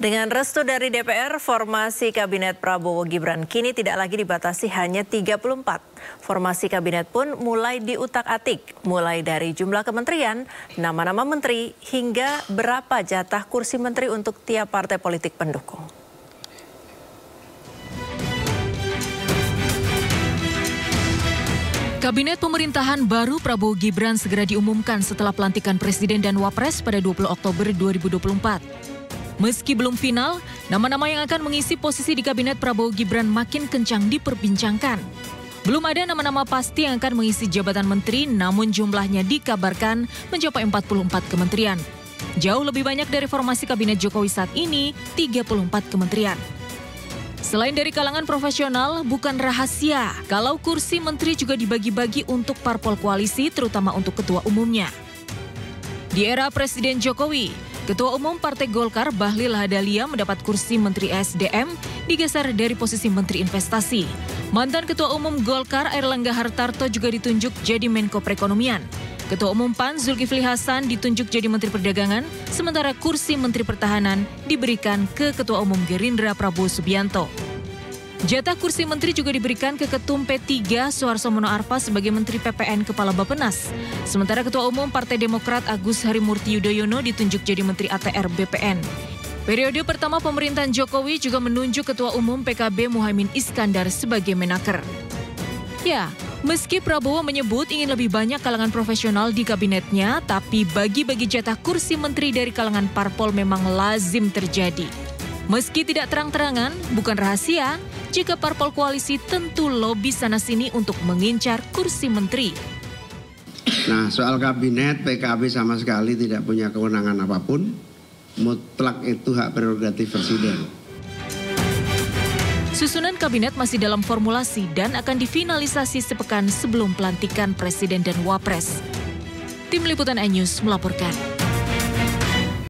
Dengan restu dari DPR, formasi Kabinet Prabowo Gibran kini tidak lagi dibatasi hanya 34. Formasi Kabinet pun mulai diutak-atik, mulai dari jumlah kementerian, nama-nama menteri, hingga berapa jatah kursi menteri untuk tiap partai politik pendukung. Kabinet pemerintahan baru Prabowo Gibran segera diumumkan setelah pelantikan Presiden dan Wapres pada 20 Oktober 2024. Meski belum final, nama-nama yang akan mengisi posisi di Kabinet Prabowo Gibran makin kencang diperbincangkan. Belum ada nama-nama pasti yang akan mengisi jabatan menteri, namun jumlahnya dikabarkan mencapai 44 kementerian. Jauh lebih banyak dari formasi Kabinet Jokowi saat ini, 34 kementerian. Selain dari kalangan profesional, bukan rahasia kalau kursi menteri juga dibagi-bagi untuk parpol koalisi, terutama untuk ketua umumnya. Di era Presiden Jokowi, Ketua Umum Partai Golkar Bahlil Lahadalia mendapat kursi Menteri SDM digeser dari posisi Menteri Investasi. Mantan Ketua Umum Golkar Airlangga Hartarto juga ditunjuk jadi Menko Perekonomian. Ketua Umum PAN Zulkifli Hasan ditunjuk jadi Menteri Perdagangan, sementara kursi Menteri Pertahanan diberikan ke Ketua Umum Gerindra Prabowo Subianto. Jatah kursi menteri juga diberikan ke Ketum P3 Suharto Mono Arfa sebagai Menteri PPN Kepala Bappenas. Sementara Ketua Umum Partai Demokrat Agus Harimurti Yudhoyono ditunjuk jadi Menteri ATR BPN. Periode pertama pemerintahan Jokowi juga menunjuk Ketua Umum PKB Muhaimin Iskandar sebagai Menaker. Ya, meski Prabowo menyebut ingin lebih banyak kalangan profesional di kabinetnya, tapi bagi-bagi jatah kursi menteri dari kalangan parpol memang lazim terjadi. Meski tidak terang-terangan, bukan rahasia, jika parpol koalisi tentu lobi sana-sini untuk mengincar kursi menteri. Nah, soal kabinet, PKB sama sekali tidak punya kewenangan apapun. Mutlak itu hak prerogatif Presiden. Susunan kabinet masih dalam formulasi dan akan difinalisasi sepekan sebelum pelantikan Presiden dan Wapres. Tim Liputan iNews melaporkan.